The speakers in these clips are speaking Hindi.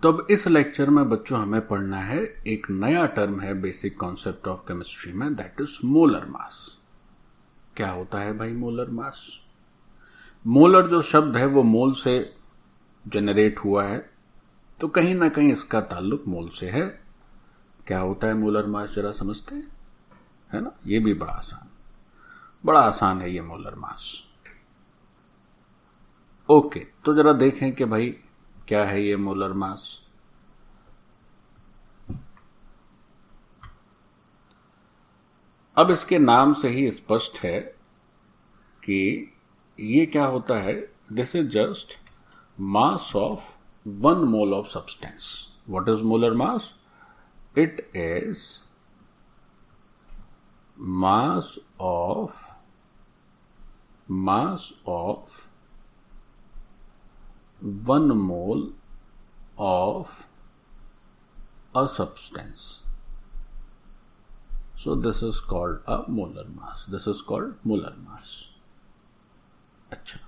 तो अब इस लेक्चर में बच्चों हमें पढ़ना है, एक नया टर्म है बेसिक कॉन्सेप्ट ऑफ केमिस्ट्री में, दैट इज मोलर मास। क्या होता है भाई मोलर मास? मोलर जो शब्द है वो मोल से जनरेट हुआ है, तो कहीं ना कहीं इसका ताल्लुक मोल से है। क्या होता है मोलर मास जरा समझते हैं, है ना? ये भी बड़ा आसान है ये मोलर मास। ओके, तो जरा देखें कि भाई क्या है ये मोलर मास। अब इसके नाम से ही स्पष्ट है कि ये क्या होता है। This is just mass of 1 mole of substance. What is molar mass? It is mass of 1 mole of a substance. So this is called a molar mass. This is called molar mass. अच्छा,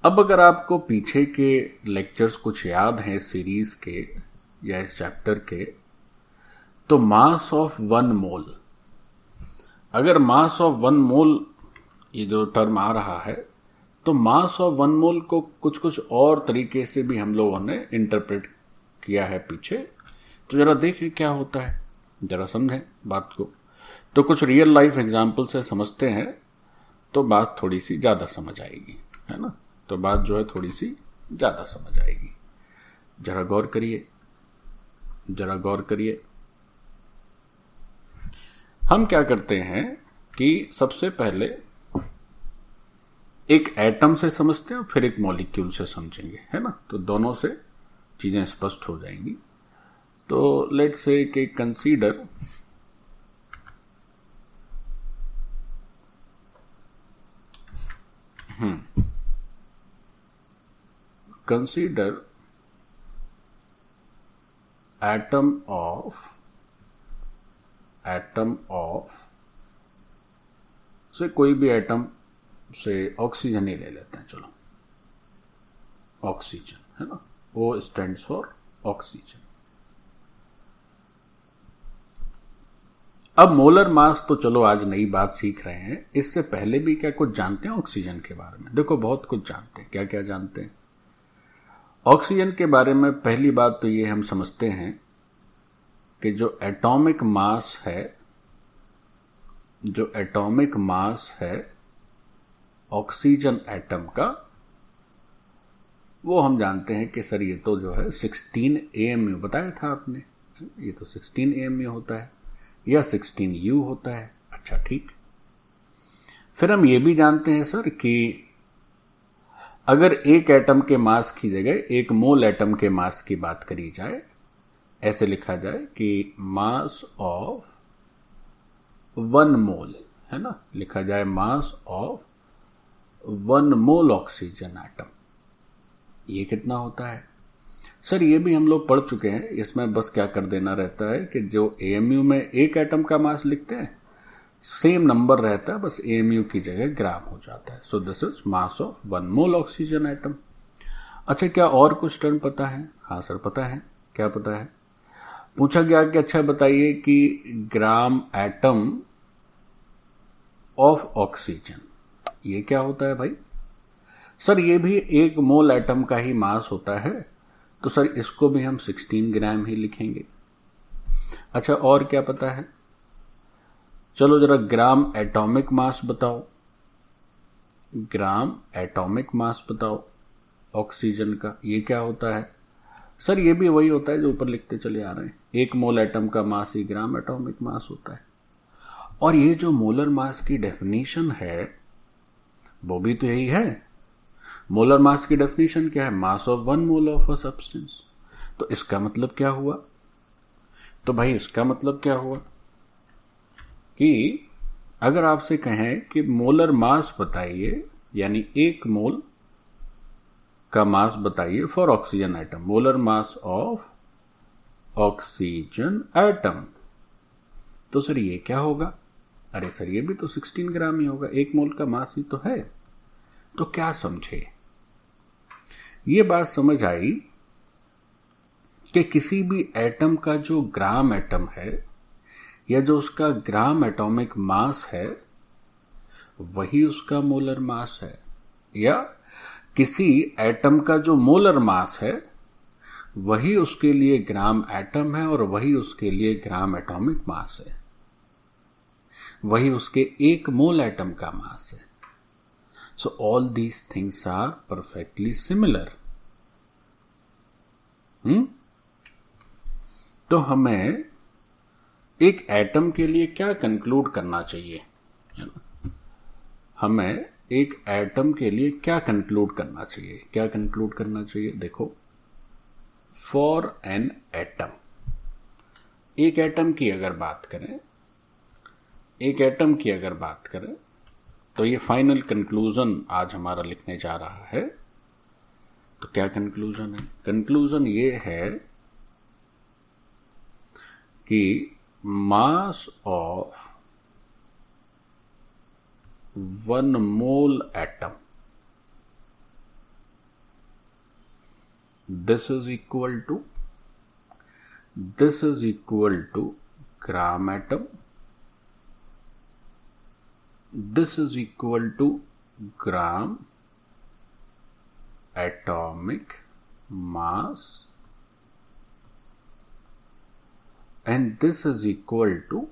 अब अगर आपको पीछे के लेक्चर्स कुछ याद हैं सीरीज के या इस चैप्टर के, तो मास ऑफ 1 मोल, अगर मास ऑफ 1 मोल ये जो टर्म आ रहा है, तो मास ऑफ 1 मोल को कुछ कुछ और तरीके से भी हम लोगों ने इंटरप्रेट किया है पीछे। तो जरा देखें क्या होता है, जरा समझें बात को। तो कुछ रियल लाइफ एग्जाम्पल से समझते हैं तो बात थोड़ी सी ज्यादा समझ आएगी, है ना? तो बात जो है थोड़ी सी ज्यादा समझ आएगी। जरा गौर करिए। हम क्या करते हैं कि सबसे पहले एक एटम से समझते हैं, फिर एक मॉलिक्यूल से समझेंगे, है ना? तो दोनों से चीजें स्पष्ट हो जाएंगी। तो लेट्स से कि कंसीडर एटम ऑफ से कोई भी एटम से ऑक्सीजन ही ले लेते हैं। चलो, ऑक्सीजन, है ना? O stands for oxygen. अब मोलर मास तो चलो आज नई बात सीख रहे हैं, इससे पहले भी क्या कुछ जानते हैं ऑक्सीजन के बारे में? देखो बहुत कुछ जानते हैं। क्या क्या जानते हैं ऑक्सीजन के बारे में? पहली बात तो ये हम समझते हैं कि जो एटॉमिक मास है ऑक्सीजन एटम का, वो हम जानते हैं कि सर ये तो जो है 16 AMU बताया था आपने, ये तो 16 AMU होता है या 16 U होता है। अच्छा ठीक। फिर हम ये भी जानते हैं सर कि अगर एक एटम के मास की जगह एक मोल एटम के मास की बात करी जाए, ऐसे लिखा जाए कि मास ऑफ 1 मोल, है ना? लिखा जाए mass of 1 mole oxygen atom, ये कितना होता है? सर ये भी हम लोग पढ़ चुके हैं, इसमें बस क्या कर देना रहता है कि जो AMU में एक एटम का मास लिखते हैं सेम नंबर रहता है, बस AMU की जगह ग्राम हो जाता है। सो this is mass of 1 mole oxygen atom. अच्छा, क्या और कुछ टर्म पता है? हाँ सर पता है। क्या पता है? पूछा गया कि अच्छा बताइए कि ग्राम एटम ऑफ ऑक्सीजन, ये क्या होता है भाई? सर ये भी 1 मोल एटम का ही मास होता है, तो सर इसको भी हम 16 ग्राम ही लिखेंगे। अच्छा, और क्या पता है? चलो जरा ग्राम एटॉमिक मास बताओ, ऑक्सीजन का, ये क्या होता है? सर ये भी वही होता है जो ऊपर लिखते चले आ रहे हैं, 1 मोल एटम का मास ही ग्राम एटॉमिक मास होता है। और ये जो मोलर मास की डेफिनेशन है वो भी तो यही है। मोलर मास की डेफिनेशन क्या है? Mass of 1 mole of a substance. तो इसका मतलब क्या हुआ? तो भाई इसका मतलब क्या हुआ कि अगर आपसे कहें कि मोलर मास बताइए, यानी 1 मोल का मास बताइए for oxygen atom, molar mass of oxygen atom, तो सर ये क्या होगा? अरे सर ये भी तो 16 ग्राम ही होगा, 1 मोल का मास ही तो है। तो क्या समझे? ये बात समझ आई कि किसी भी एटम का जो ग्राम एटम है या जो उसका ग्राम एटॉमिक मास है वही उसका मोलर मास है, या किसी एटम का जो मोलर मास है वही उसके लिए ग्राम एटम है और वही उसके लिए ग्राम एटॉमिक मास है, वही उसके एक मोल एटम का मास है। So all these things are perfectly similar. तो हमें एक एटम के लिए क्या कंक्लूड करना चाहिए, है ना? हमें एक एटम के लिए क्या कंक्लूड करना चाहिए, क्या कंक्लूड करना चाहिए? देखो, फॉर एन एटम, एक एटम की अगर बात करें, एक एटम की अगर बात करें तो ये फाइनल कंक्लूजन आज हमारा लिखने जा रहा है। तो क्या कंक्लूजन है? कंक्लूजन ये है कि mass of 1 mole atom, this is equal to gram atom, this is equal to gram atomic mass, and this is equal to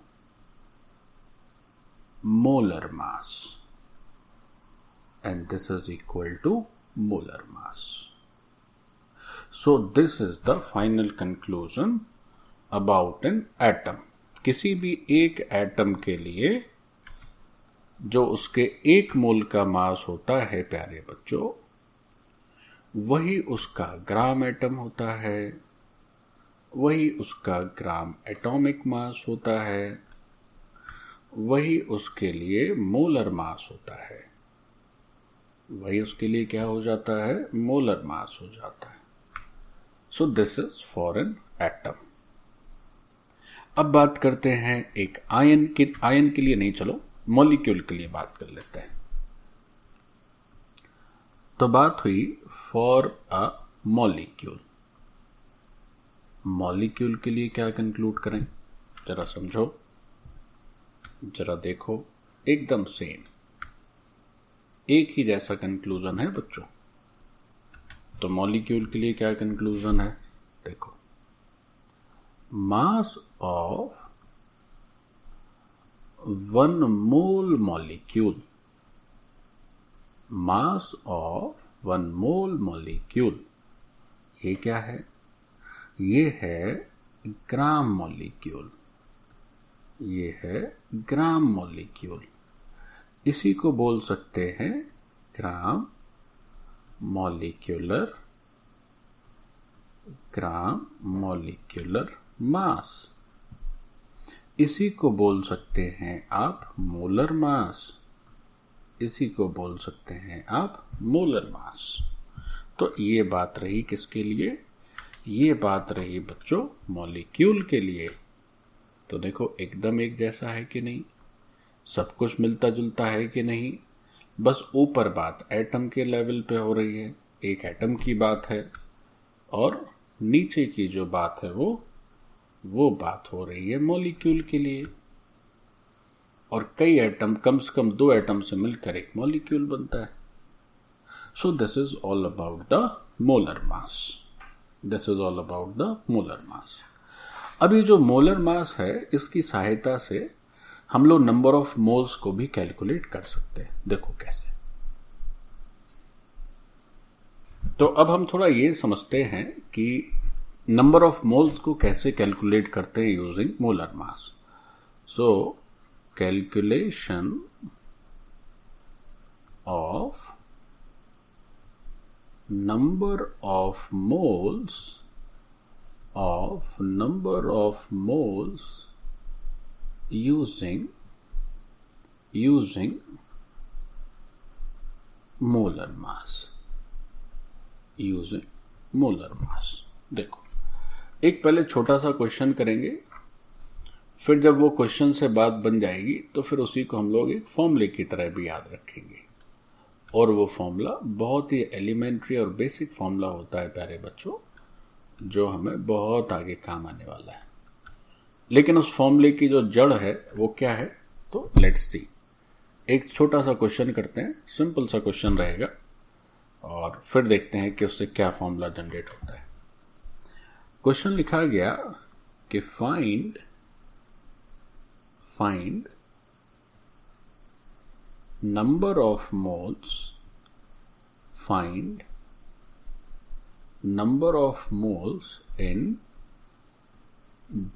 molar mass, and this is equal to molar mass. So this is the final conclusion about an atom. किसी भी एक एटम के लिए जो उसके एक मोल का मास होता है प्यारे बच्चों, वही उसका ग्राम एटम होता है, वही उसका ग्राम एटॉमिक मास होता है, वही उसके लिए मोलर मास होता है, वही उसके लिए क्या हो जाता है? मोलर मास हो जाता है। सो this is for an atom. अब बात करते हैं एक आयन के लिए नहीं, चलो मॉलिक्यूल के लिए बात कर लेते हैं। तो बात हुई फॉर अ मॉलिक्यूल। मॉलिक्यूल के लिए क्या कंक्लूड करें? जरा समझो, जरा देखो, एकदम सेम, एक ही जैसा कंक्लूजन है बच्चों। तो मॉलिक्यूल के लिए क्या कंक्लूजन है? देखो, mass of 1 mole molecule, mass of 1 mole molecule, ये क्या है? ये है ग्राम मॉलिक्यूल, ये है ग्राम मॉलिक्यूल। इसी को बोल सकते हैं ग्राम मॉलिक्यूलर मास। इसी को बोल सकते हैं आप मोलर मास, इसी को बोल सकते हैं आप मोलर मास। तो ये बात रही किसके लिए? ये बात रही बच्चों मॉलिक्यूल के लिए। तो देखो, एकदम एक जैसा है कि नहीं, सब कुछ मिलता जुलता है कि नहीं। बस ऊपर बात एटम के लेवल पे हो रही है, एक एटम की बात है, और नीचे की जो बात है वो बात हो रही है मॉलिक्यूल के लिए। और कई एटम, कम से कम 2 एटम से मिलकर एक मॉलिक्यूल बनता है। सो this is all about the molar mass, this is all about the molar मास। अभी जो मोलर मास है, इसकी सहायता से हम लोग नंबर ऑफ मोल्स को भी कैलकुलेट कर सकते हैं। देखो कैसे। तो अब हम थोड़ा ये समझते हैं कि नंबर ऑफ मोल्स को कैसे कैलकुलेट करते हैं using molar mass. So calculation of number of moles using molar mass, देखो, एक पहले छोटा सा क्वेश्चन करेंगे, फिर जब वो क्वेश्चन से बात बन जाएगी तो फिर उसी को हम लोग एक फॉर्मूले की तरह भी याद रखेंगे। और वो फॉर्मूला बहुत ही एलिमेंट्री और बेसिक फॉर्मूला होता है प्यारे बच्चों, जो हमें बहुत आगे काम आने वाला है। लेकिन उस फॉर्मूले की जो जड़ है वो क्या है, तो लेट्स सी। एक छोटा सा क्वेश्चन करते हैं, सिंपल सा क्वेश्चन रहेगा, और फिर देखते हैं कि उससे क्या फॉर्मूला जनरेट होता है। क्वेश्चन लिखा गया कि find number of moles, find number of moles in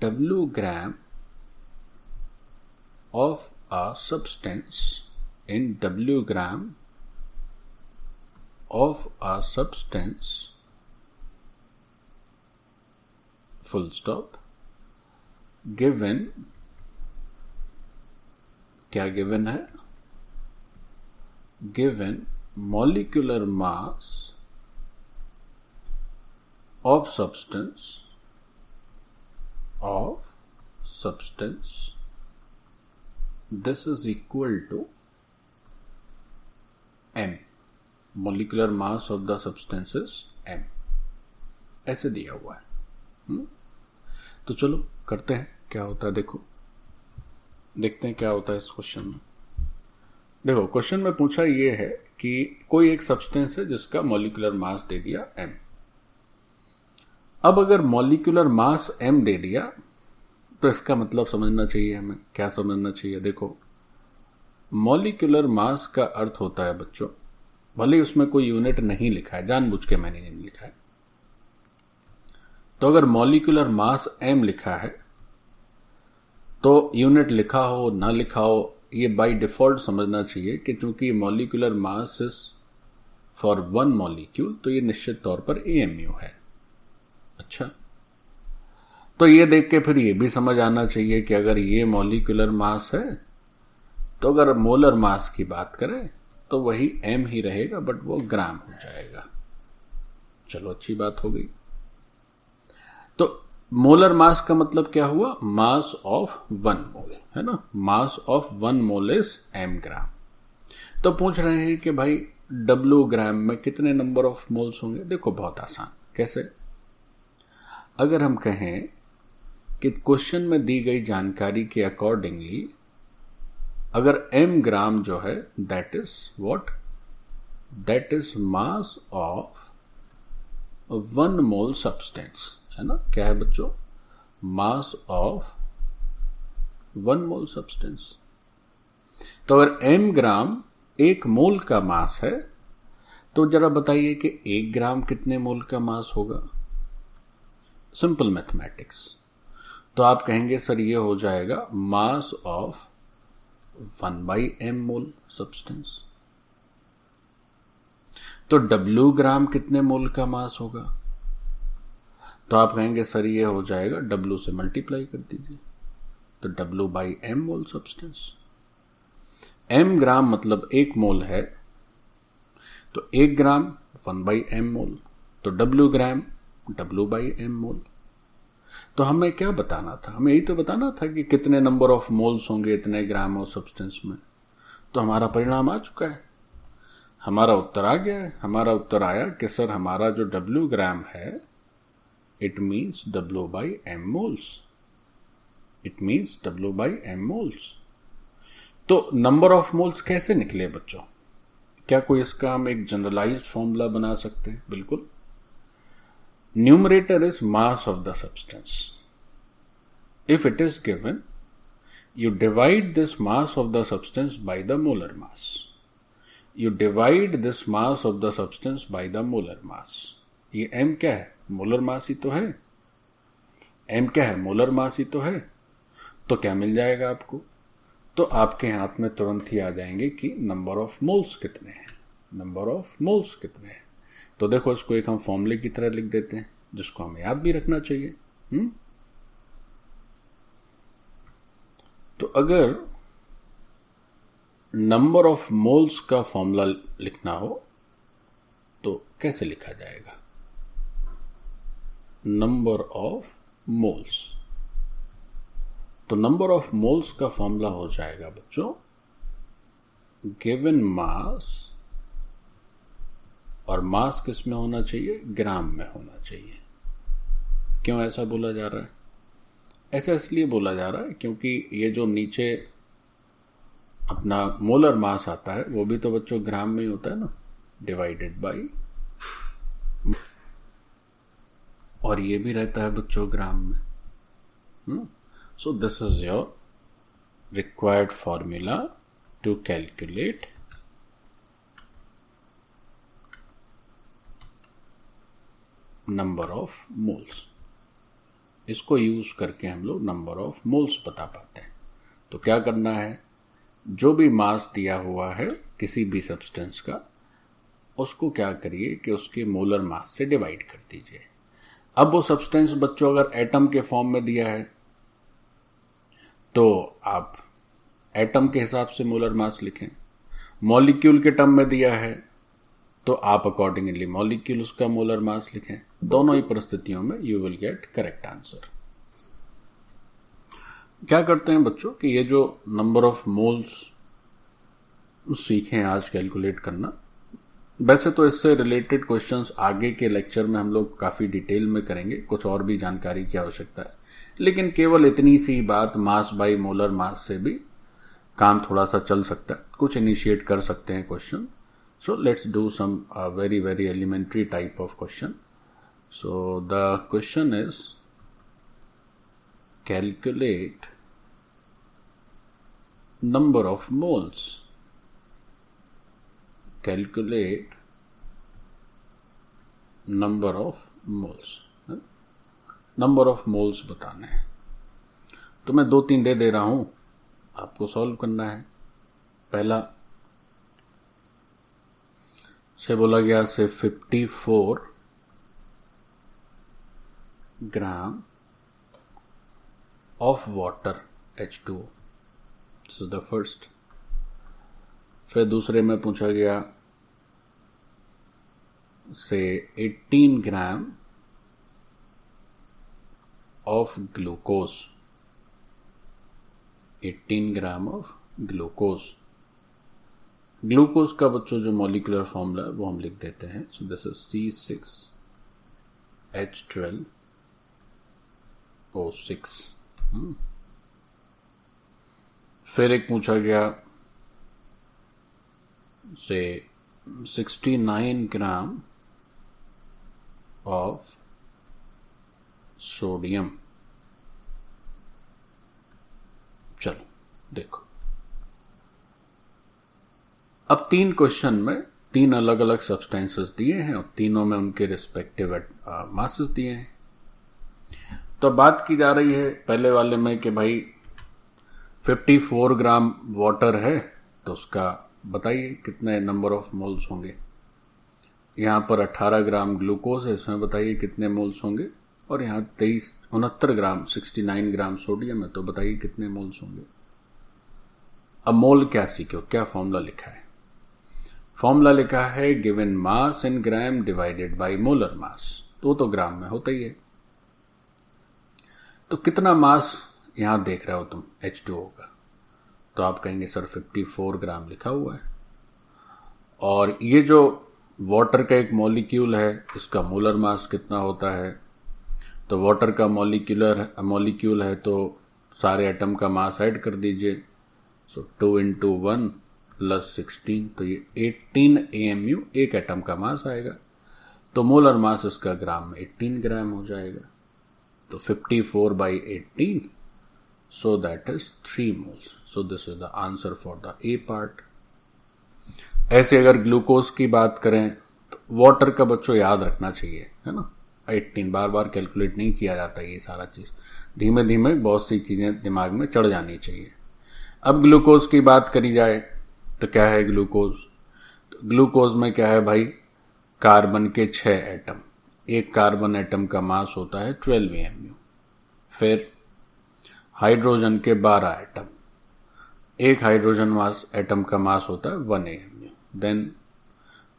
W gram of a substance, in W gram of a substance, full stop, given, क्या given है, given molecular mass of substance this is equal to m, molecular mass of the substance is m, ऐसे दिया हुआ है। तो चलो करते हैं क्या होता है, देखते हैं क्या होता है इस क्वेश्चन में। देखो, क्वेश्चन में पूछा ये है कि कोई एक सब्सटेंस है जिसका मॉलिक्यूलर मास दे दिया m। अब अगर मॉलिक्यूलर मास m दे दिया तो इसका मतलब समझना चाहिए हमें, क्या समझना चाहिए। देखो, मॉलिक्यूलर मास का अर्थ होता है बच्चों, भले ही उसमें कोई यूनिट नहीं लिखा है, जानबूझ के मैंने नहीं लिखा है, तो अगर मॉलिक्यूलर मास m लिखा है तो यूनिट लिखा हो ना लिखा हो, ये बाय डिफॉल्ट समझना चाहिए कि चूंकि molecular mass is for one molecule, तो ये निश्चित तौर पर AMU है। अच्छा, तो ये देख के फिर ये भी समझ आना चाहिए कि अगर ये मॉलिक्यूलर मास है तो अगर मोलर मास की बात करें तो वही m ही रहेगा, बट वो ग्राम हो जाएगा। चलो, अच्छी बात हो गई। तो मोलर मास का मतलब क्या हुआ, मास ऑफ 1 मोल, है ना। Mass of 1 mole is m ग्राम। तो पूछ रहे हैं कि भाई W ग्राम में कितने नंबर ऑफ मोल्स होंगे। देखो, बहुत आसान, कैसे। अगर हम कहें कि क्वेश्चन में दी गई जानकारी के अकॉर्डिंगली अगर m ग्राम जो है that is what, that is mass of 1 mole substance, है ना। क्या है बच्चों, मास ऑफ 1 मोल सब्सटेंस। तो अगर m ग्राम 1 मोल का मास है तो जरा बताइए कि 1 ग्राम कितने मोल का मास होगा। Simple mathematics. तो आप कहेंगे सर ये हो जाएगा mass of 1/m mole substance. तो W ग्राम कितने मोल का मास होगा, तो आप कहेंगे सर ये हो जाएगा W से मल्टीप्लाई कर दीजिए, तो W/m मोल सब्सटेंस। m ग्राम मतलब 1 मोल है, तो 1 ग्राम 1/m मोल, तो W ग्राम W/m मोल। तो हमें क्या बताना था, हमें यही तो बताना था कि कितने नंबर ऑफ मोल्स होंगे इतने ग्राम ऑफ सब्सटेंस में। तो हमारा परिणाम आ चुका है, हमारा उत्तर आ गया है। हमारा उत्तर आया कि सर हमारा जो W ग्राम है it means W/m moles, it means W/m moles। तो नंबर ऑफ मोल्स कैसे निकले बच्चों, क्या कोई इसका हम एक जनरलाइज्ड फॉर्मूला बना सकते हैं? बिल्कुल। Numerator is mass of the substance. If it is given, you divide this mass of the substance by the molar mass. You divide this mass of the substance by the molar mass. ये m क्या है, मोलर मास ही तो है। m क्या है, मोलर मास ही तो है। तो क्या मिल जाएगा आपको, तो आपके हाथ में तुरंत ही आ जाएंगे कि नंबर ऑफ मोल्स कितने हैं, नंबर ऑफ मोल्स कितने हैं। तो देखो, इसको एक हम फॉर्मूले की तरह लिख देते हैं जिसको हमें याद भी रखना चाहिए। तो अगर नंबर ऑफ मोल्स का फॉर्मूला लिखना हो तो कैसे लिखा जाएगा, नंबर ऑफ मोल्स। तो नंबर ऑफ मोल्स का फॉर्मूला हो जाएगा बच्चों, गिवन मास, और मास किस में होना चाहिए, ग्राम में होना चाहिए। क्यों ऐसा बोला जा रहा है? ऐसा इसलिए बोला जा रहा है क्योंकि ये जो नीचे अपना मोलर मास आता है वो भी तो बच्चों ग्राम में ही होता है ना, डिवाइडेड बाई, और ये भी रहता है बच्चों ग्राम में। So this is your required formula to calculate number of moles. इसको यूज करके हम लोग नंबर ऑफ मोल्स बता पाते हैं। तो क्या करना है, जो भी मास दिया हुआ है किसी भी सब्सटेंस का, उसको क्या करिए कि उसके मोलर मास से डिवाइड कर दीजिए। अब वो सब्सटेंस बच्चों अगर एटम के फॉर्म में दिया है तो आप एटम के हिसाब से मोलर मास लिखें, मॉलिक्यूल के टर्म में दिया है तो आप अकॉर्डिंगली मॉलिक्यूल उसका मोलर मास लिखें। दोनों ही परिस्थितियों में you will get correct answer. क्या करते हैं बच्चों कि ये जो नंबर ऑफ मोल्स सीखें आज कैलकुलेट करना, वैसे तो इससे रिलेटेड क्वेश्चंस आगे के लेक्चर में हम लोग काफ़ी डिटेल में करेंगे, कुछ और भी जानकारी की आवश्यकता है, लेकिन केवल इतनी सी बात मास बाई मोलर मास से भी काम थोड़ा सा चल सकता है, कुछ इनिशिएट कर सकते हैं question. So let's do some very very elementary type of question. So the question is calculate number of moles, calculate number of moles, number of moles बताने हैं। तो मैं 2-3 दे रहा हूं, आपको सॉल्व करना है। पहला से बोला गया से 54 gram of water H2O, so the first. फिर दूसरे में पूछा गया से 18 gram of glucose, 18 gram of glucose. Glucose का बच्चों जो मॉलिक्यूलर फॉर्मूला है वो हम लिख देते हैं। सो दिस इज C6H12O6। फिर एक पूछा गया से 69 ग्राम ऑफ सोडियम। चलो देखो, अब 3 क्वेश्चन में 3 अलग अलग सब्सटेंसेस दिए हैं और तीनों में उनके रिस्पेक्टिव मासेस दिए हैं। तो बात की जा रही है पहले वाले में कि भाई 54 ग्राम वाटर है तो उसका बताइए कितने नंबर ऑफ मोल्स होंगे। यहाँ पर 18 ग्राम ग्लूकोज है, इसमें बताइए कितने मोल्स होंगे। और यहाँ 69 ग्राम 69 ग्राम सोडियम है, तो बताइए कितने मोल्स होंगे। अब मोल क्या सीखो, क्या फॉर्मूला लिखा है? फॉर्मूला लिखा है given mass in gram divided by molar mass, तो ग्राम में होता ही है। तो कितना मास यहां देख रहे हो तुम H2O का, तो आप कहेंगे सर 54 ग्राम लिखा हुआ है, और ये जो वाटर का एक मॉलिक्यूल है इसका मोलर मास कितना होता है। तो वाटर का मॉलिक्यूल है तो सारे एटम का मास ऐड कर दीजिए। सो 2 × 1 + 16, तो ये 18 AMU एक एटम का मास आएगा। तो मोलर मास इसका ग्राम में 18 ग्राम हो जाएगा। तो 54/18, so that is 3 moles. So this is the answer for the A part. ऐसे अगर ग्लूकोज की बात करें तो वाटर का बच्चों याद रखना चाहिए, है ना, 18 बार बार कैलकुलेट नहीं किया जाता ये सारा चीज, धीमे धीमे बहुत सी चीजें दिमाग में चढ़ जानी चाहिए। अब ग्लूकोज की बात करी जाए तो क्या है ग्लूकोज? तो ग्लूकोज में क्या है भाई, कार्बन के 6 एटम, एक कार्बन एटम का मास होता है 12 AMU। फिर हाइड्रोजन के 12 एटम, एक हाइड्रोजन एटम का मास होता है 1 AMU। देन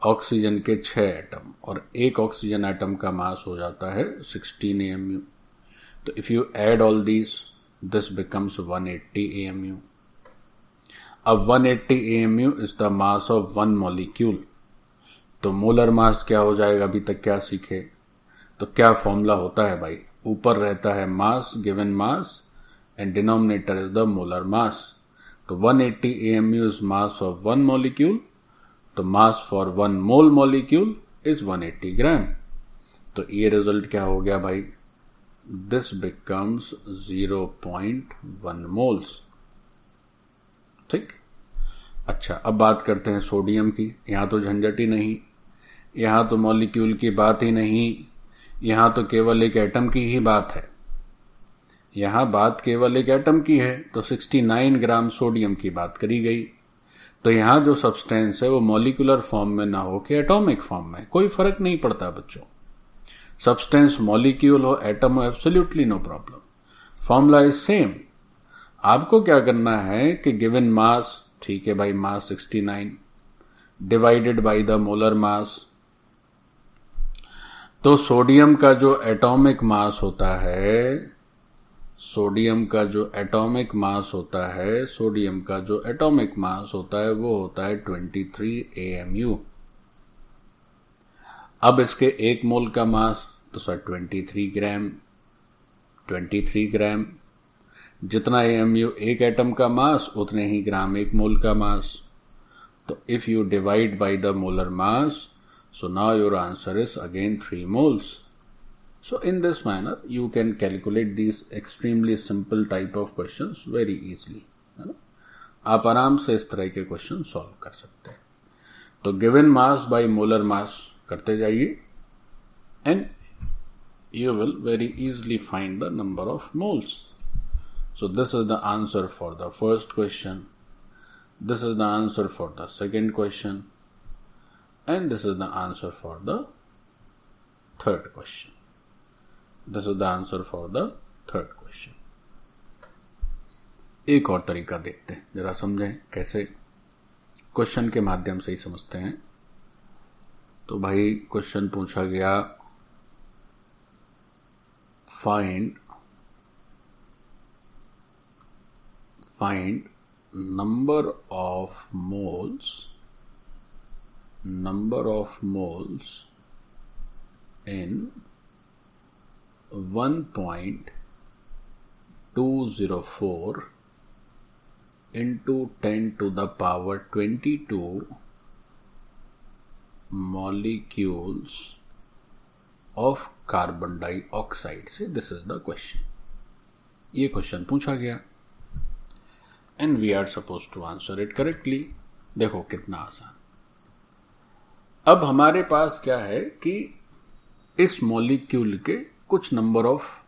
ऑक्सीजन के 6 एटम और एक ऑक्सीजन एटम का मास हो जाता है 16 AMU। तो if you add all this becomes 180 AMU। अब 180 AMU is the mass of 1 molecule. तो मोलर मास क्या हो जाएगा, अभी तक क्या सीखे, तो क्या फॉर्मूला होता है भाई, ऊपर रहता है mass, given mass, and denominator is the molar mass. तो 180 AMU is mass of one molecule, तो mass for one mole molecule is 180 gram. तो ये रिजल्ट क्या हो गया भाई, दिस बिकम्स 0.1 मोल्स। ठीक, अच्छा अब बात करते हैं सोडियम की। यहां तो झंझट ही नहीं, यहां तो मॉलिक्यूल की बात ही नहीं, यहां तो केवल एक एटम की ही बात है। यहां बात केवल एक एटम की है, तो 69 ग्राम सोडियम की बात करी गई। तो यहां जो सब्सटेंस है वो मॉलिक्यूलर फॉर्म में ना हो कि एटॉमिक फॉर्म में, कोई फर्क नहीं पड़ता बच्चों। सब्सटेंस मॉलिक्यूल हो, एटम हो, absolutely no problem, formula is same. आपको क्या करना है कि गिवन मास, ठीक है भाई, मास 69 divided by the molar mass. तो सोडियम का जो एटॉमिक मास होता है, सोडियम का जो एटॉमिक मास होता है, सोडियम का जो एटॉमिक मास होता है वो होता है 23 AMU। अब इसके एक मोल का मास, तो सर 23 ग्राम, 23 ग्राम। जितना AMU एक एटम का मास, उतने ही ग्राम एक मोल का मास। तो if you divide by the molar mass, so now your answer is again 3 moles. So in this manner you can calculate these extremely simple type of questions very easily, है ना। आप आराम से इस तरह के क्वेश्चन सॉल्व कर सकते हैं। तो given mass by molar mass करते जाइए and you will very easily find the number of moles. So this is the answer for the first question, this is the answer for the second question, and this is the answer for the third question. This is the answer for the third question. एक और तरीका देखते हैं, जरा समझें कैसे, क्वेश्चन के माध्यम से ही समझते हैं। तो भाई क्वेश्चन पूछा गया, find number of moles in 1.204 into 10 to the power 22 molecules of carbon dioxide से। दिस इज द क्वेश्चन, ये क्वेश्चन पूछा गया and we are supposed to answer it correctly। देखो कितना आसान। अब हमारे पास क्या है कि इस मॉलिक्यूल के कुछ नंबर ऑफ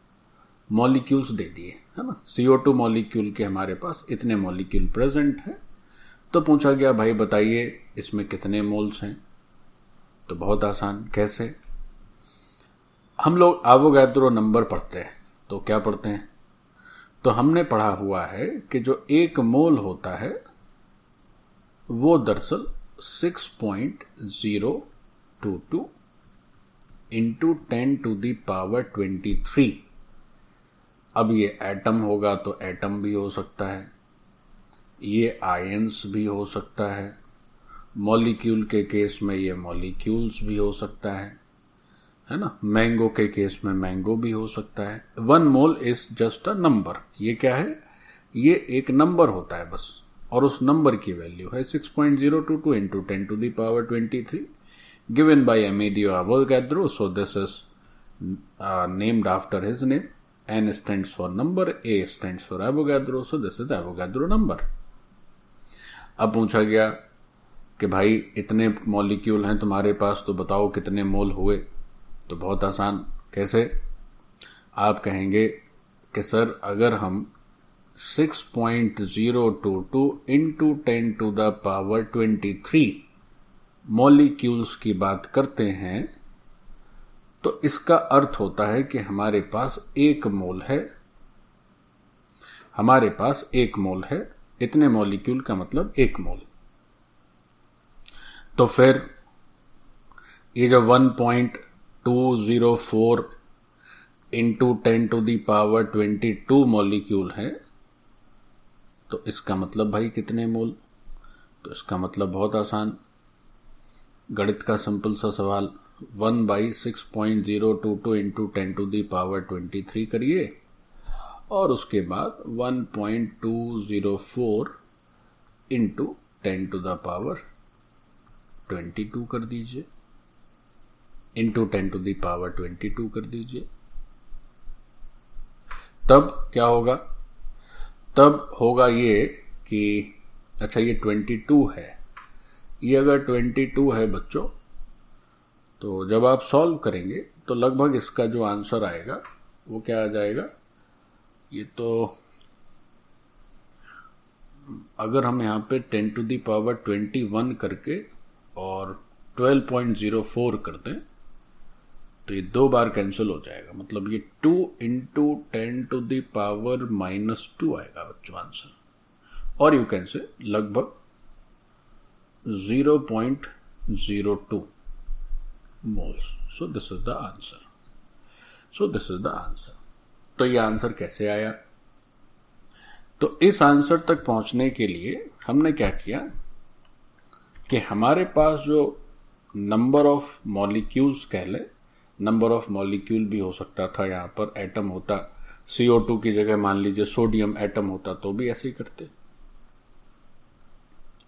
मॉलिक्यूल्स दे दिए, है ना। CO2 मॉलिक्यूल के हमारे पास इतने मॉलिक्यूल प्रेजेंट हैं। तो पूछा गया भाई बताइए इसमें कितने मोल्स हैं। तो बहुत आसान, कैसे, हम लोग एवोगैड्रो नंबर पढ़ते हैं। तो क्या पढ़ते हैं, तो हमने पढ़ा हुआ है कि जो एक मोल होता है वो दरअसल 6.022 इंटू 10 to the power 23। अब ये एटम होगा तो एटम भी हो सकता है, ये आयंस भी हो सकता है, मॉलिक्यूल के केस में ये मॉलिक्यूल्स भी हो सकता है ना। मैंगो के केस में मैंगो भी हो सकता है। 1 mole is just a number. ये क्या है, ये एक नंबर होता है बस, और उस नंबर की वैल्यू है 6.022 into 10 to the power 23 given by Amedeo Avogadro. So this is named after his name. N stands for number, A stands for Avogadro. So this is the Avogadro number. अब पूछा गया कि भाई इतने मॉलिक्यूल हैं तुम्हारे पास, तो बताओ कितने मोल हुए। तो बहुत आसान, कैसे, आप कहेंगे कि सर अगर हम 6.022 into 10 to the power 23 molecules की बात करते हैं, तो इसका अर्थ होता है कि हमारे पास एक मोल है, हमारे पास एक मोल है। इतने मॉलिक्यूल का मतलब एक मोल। तो फिर ये जो 1.204 into 10 to the power 22 molecule है, तो इसका मतलब भाई कितने मोल। तो इसका मतलब बहुत आसान, गणित का सिंपल सा सवाल, 1/6.022 इंटू 10⁻23 करिए और उसके बाद 1.204 इंटू 10⁻22 कर दीजिए, इंटू 10⁻22 कर दीजिए। तब क्या होगा? तब होगा ये कि अच्छा ये 22 है, ये अगर 22 है बच्चों, तो जब आप सॉल्व करेंगे तो लगभग इसका जो आंसर आएगा वो क्या आ जाएगा? ये तो अगर हम यहाँ पे 10⁻21 करके और 12.04 कर दें तो ये 2 बार कैंसिल हो जाएगा, मतलब ये 2 इंटू 10⁻⁻² आएगा बच्चों आंसर, और यू कैन से लगभग 0.02 moles. So this is the answer. तो ये आंसर कैसे आया? तो इस आंसर तक पहुंचने के लिए हमने क्या किया कि हमारे पास जो नंबर ऑफ मॉलिक्यूल्स कह ले, नंबर ऑफ मॉलिक्यूल भी हो सकता था, यहां पर एटम होता, CO2 की जगह मान लीजिए सोडियम एटम होता तो भी ऐसे ही करते,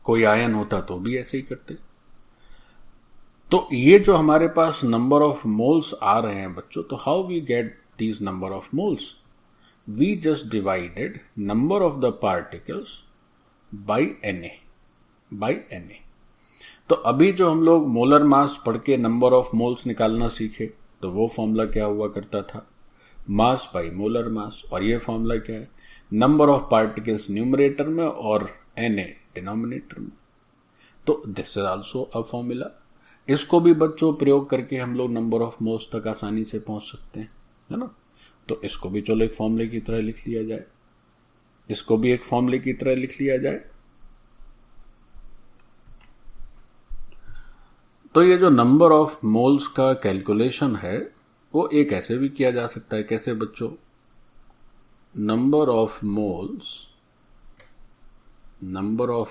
कोई आयन होता तो भी ऐसे ही करते। तो ये जो हमारे पास नंबर ऑफ मोल्स आ रहे हैं बच्चों, तो how we get these number of moles? We just divided number of the particles by Na। तो अभी जो हम लोग मोलर मास पढ़ के नंबर ऑफ मोल्स निकालना सीखे, तो वो फॉर्मूला क्या हुआ करता था? Mass by molar mass. और ये फॉर्मूला क्या है? नंबर ऑफ पार्टिकल्स न्यूमरेटर में और Na डिनोमिनेटर में। तो this is also a formula. इसको भी बच्चों प्रयोग करके हम लोग नंबर ऑफ मोल्स तक आसानी से पहुंच सकते हैं, है ना? तो इसको भी चलो एक फॉर्मूले की तरह लिख लिया जाए, इसको भी एक फॉर्मूले की तरह लिख लिया जाए। तो ये जो नंबर ऑफ मोल्स का कैलकुलेशन है वो एक ऐसे भी किया जा सकता है। कैसे बच्चों? नंबर ऑफ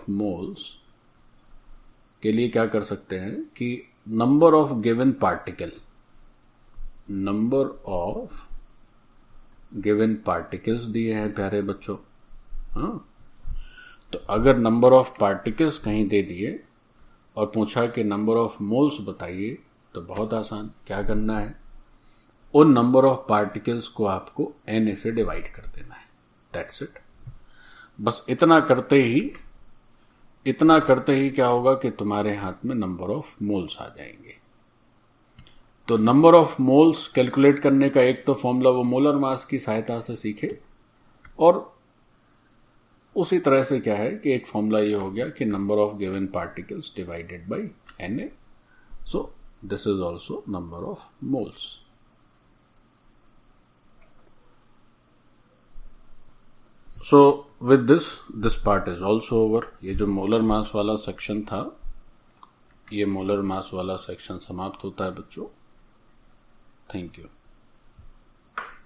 मोल्स के लिए क्या कर सकते हैं कि नंबर ऑफ गिवन पार्टिकल्स दिए हैं प्यारे बच्चों। हाँ, तो अगर नंबर ऑफ पार्टिकल्स कहीं दे दिए और पूछा कि नंबर ऑफ मोल्स बताइए, तो बहुत आसान, क्या करना है? उन नंबर ऑफ पार्टिकल्स को आपको Na से डिवाइड कर देना है। That's it. बस इतना करते ही क्या होगा कि तुम्हारे हाथ में नंबर ऑफ मोल्स आ जाएंगे। तो नंबर ऑफ मोल्स कैलकुलेट करने का एक तो फॉर्मूला वो मोलर मास की सहायता से सीखे, और उसी तरह से क्या है कि एक फॉर्मूला ये हो गया कि number of given particles divided by Na। So this is also number of moles. So with this part is also over. ये जो मोलर मास वाला सेक्शन था, ये मोलर मास वाला सेक्शन समाप्त होता है बच्चों। Thank you.